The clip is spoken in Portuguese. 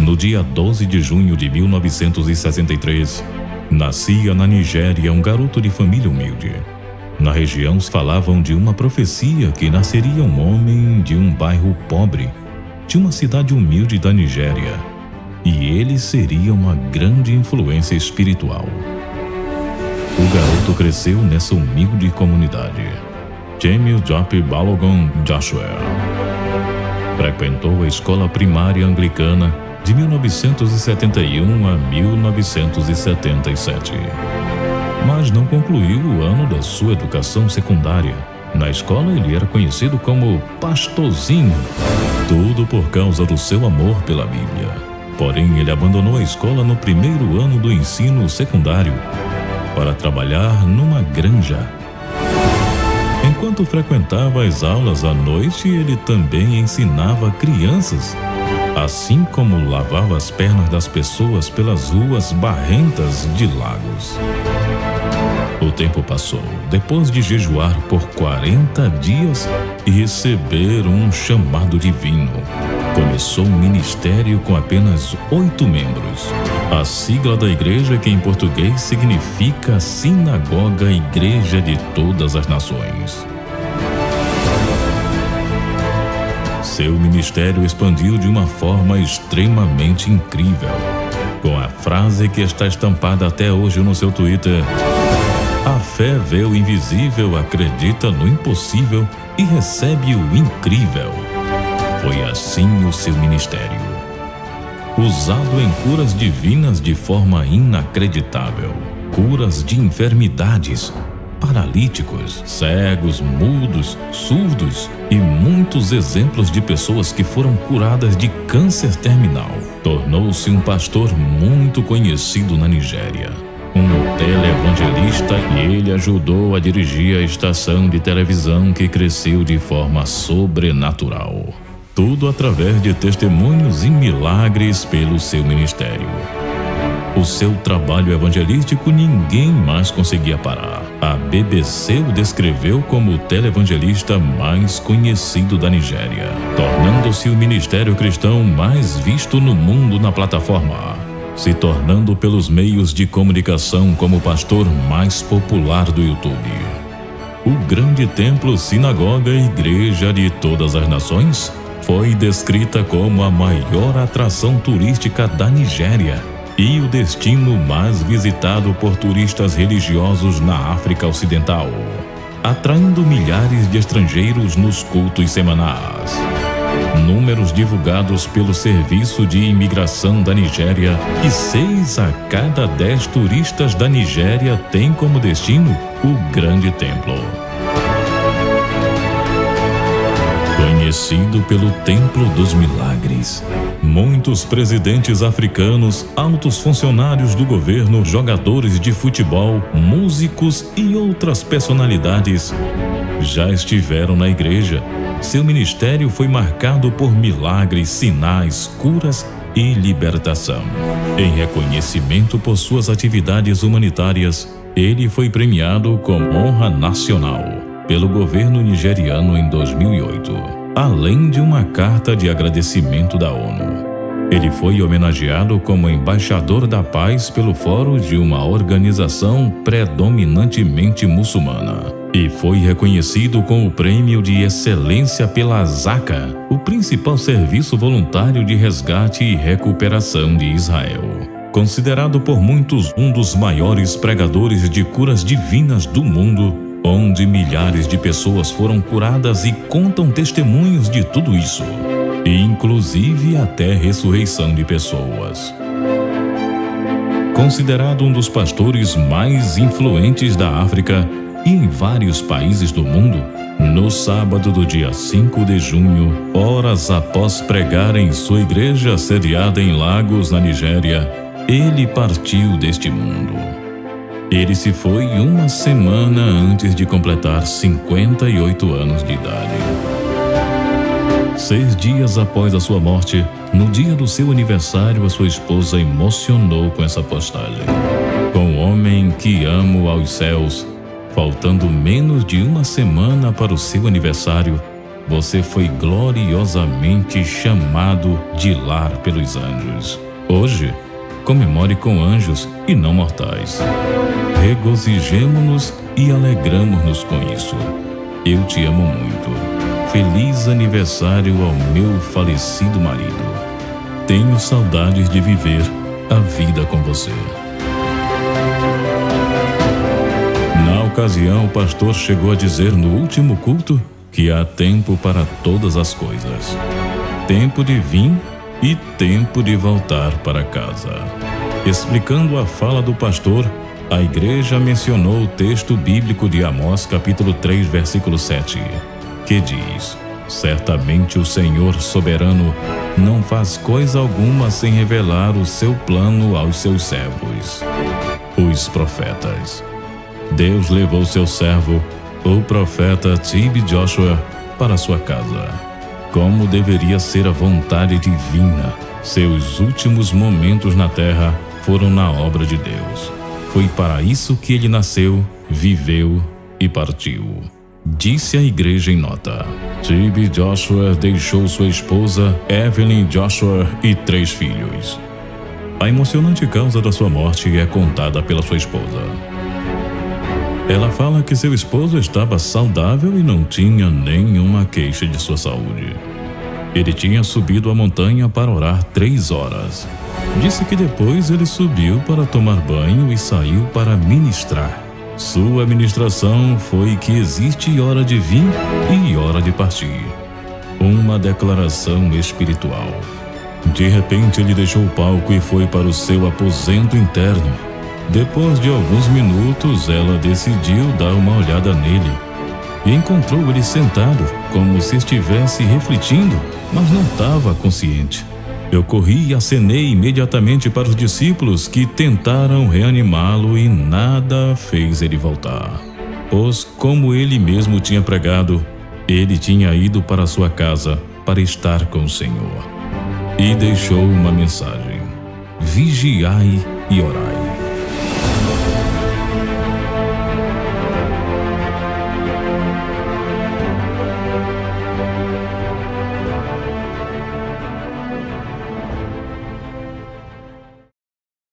No dia 12 de junho de 1963, nascia na Nigéria um garoto de família humilde. Na região falavam de uma profecia que nasceria um homem de um bairro pobre, de uma cidade humilde da Nigéria, e ele seria uma grande influência espiritual. O garoto cresceu nessa humilde comunidade. James Job Balogun Joshua frequentou a escola primária anglicana de 1971 a 1977, mas não concluiu o ano da sua educação secundária. Na escola ele era conhecido como Pastorzinho, tudo por causa do seu amor pela Bíblia. Porém, ele abandonou a escola no primeiro ano do ensino secundário para trabalhar numa granja. Enquanto frequentava as aulas à noite, ele também ensinava crianças, assim como lavava as pernas das pessoas pelas ruas barrentas de Lagos. O tempo passou. Depois de jejuar por 40 dias e receber um chamado divino, começou um ministério com apenas 8 membros. A sigla da igreja, que em português significa Sinagoga Igreja de Todas as Nações. Seu ministério expandiu de uma forma extremamente incrível, com a frase que está estampada até hoje no seu Twitter: a fé vê o invisível, acredita no impossível e recebe o incrível. Foi assim o seu ministério, usado em curas divinas de forma inacreditável. Curas de enfermidades, paralíticos, cegos, mudos, surdos e muitos exemplos de pessoas que foram curadas de câncer terminal. Tornou-se um pastor muito conhecido na Nigéria, um televangelista, e ele ajudou a dirigir a estação de televisão que cresceu de forma sobrenatural. Tudo através de testemunhos e milagres pelo seu ministério. O seu trabalho evangelístico ninguém mais conseguia parar. A BBC o descreveu como o televangelista mais conhecido da Nigéria, tornando-se o ministério cristão mais visto no mundo na plataforma, se tornando pelos meios de comunicação como o pastor mais popular do YouTube. O grande templo Sinagoga Igreja de Todas as Nações foi descrita como a maior atração turística da Nigéria e o destino mais visitado por turistas religiosos na África Ocidental, atraindo milhares de estrangeiros nos cultos semanais. Números divulgados pelo Serviço de Imigração da Nigéria: e 6 a cada 10 turistas da Nigéria têm como destino o Grande Templo. Conhecido pelo Templo dos Milagres, muitos presidentes africanos, altos funcionários do governo, jogadores de futebol, músicos e outras personalidades já estiveram na igreja. Seu ministério foi marcado por milagres, sinais, curas e libertação. Em reconhecimento por suas atividades humanitárias, ele foi premiado com honra nacional pelo governo nigeriano em 2008, além de uma carta de agradecimento da ONU. Ele foi homenageado como embaixador da paz pelo Fórum de uma organização predominantemente muçulmana e foi reconhecido com o Prêmio de Excelência pela Zaka, o principal serviço voluntário de resgate e recuperação de Israel. Considerado por muitos um dos maiores pregadores de curas divinas do mundo, onde milhares de pessoas foram curadas e contam testemunhos de tudo isso, inclusive até ressurreição de pessoas. Considerado um dos pastores mais influentes da África e em vários países do mundo, no sábado do dia 5 de junho, horas após pregar em sua igreja sediada em Lagos, na Nigéria, ele partiu deste mundo. Ele se foi uma semana antes de completar 58 anos de idade. 6 dias após a sua morte, no dia do seu aniversário, a sua esposa emocionou com essa postagem: com o homem que amo aos céus, faltando menos de uma semana para o seu aniversário, você foi gloriosamente chamado de lar pelos anjos. Hoje, comemore com anjos e não mortais. Regozijemo-nos e alegramo-nos com isso. Eu te amo muito. Feliz aniversário ao meu falecido marido. Tenho saudades de viver a vida com você. Na ocasião, o pastor chegou a dizer no último culto que há tempo para todas as coisas. Tempo de vir e tempo de voltar para casa. Explicando a fala do pastor, a igreja mencionou o texto bíblico de Amós, capítulo 3, versículo 7, que diz: certamente o Senhor soberano não faz coisa alguma sem revelar o seu plano aos seus servos, os profetas. Deus levou seu servo, o profeta TB Joshua, para sua casa. Como deveria ser a vontade divina, seus últimos momentos na terra foram na obra de Deus. Foi para isso que ele nasceu, viveu e partiu. Disse a igreja em nota: TB Joshua deixou sua esposa, Evelyn Joshua, e 3 filhos. A emocionante causa da sua morte é contada pela sua esposa. Ela fala que seu esposo estava saudável e não tinha nenhuma queixa de sua saúde. Ele tinha subido a montanha para orar 3 horas. Disse que depois ele subiu para tomar banho e saiu para ministrar. Sua ministração foi que existe hora de vir e hora de partir. Uma declaração espiritual. De repente ele deixou o palco e foi para o seu aposento interno. Depois de alguns minutos, ela decidiu dar uma olhada nele e encontrou ele sentado, como se estivesse refletindo, mas não estava consciente. Eu corri e acenei imediatamente para os discípulos, que tentaram reanimá-lo e nada fez ele voltar. Pois, como ele mesmo tinha pregado, ele tinha ido para sua casa para estar com o Senhor. E deixou uma mensagem: vigiai e orai.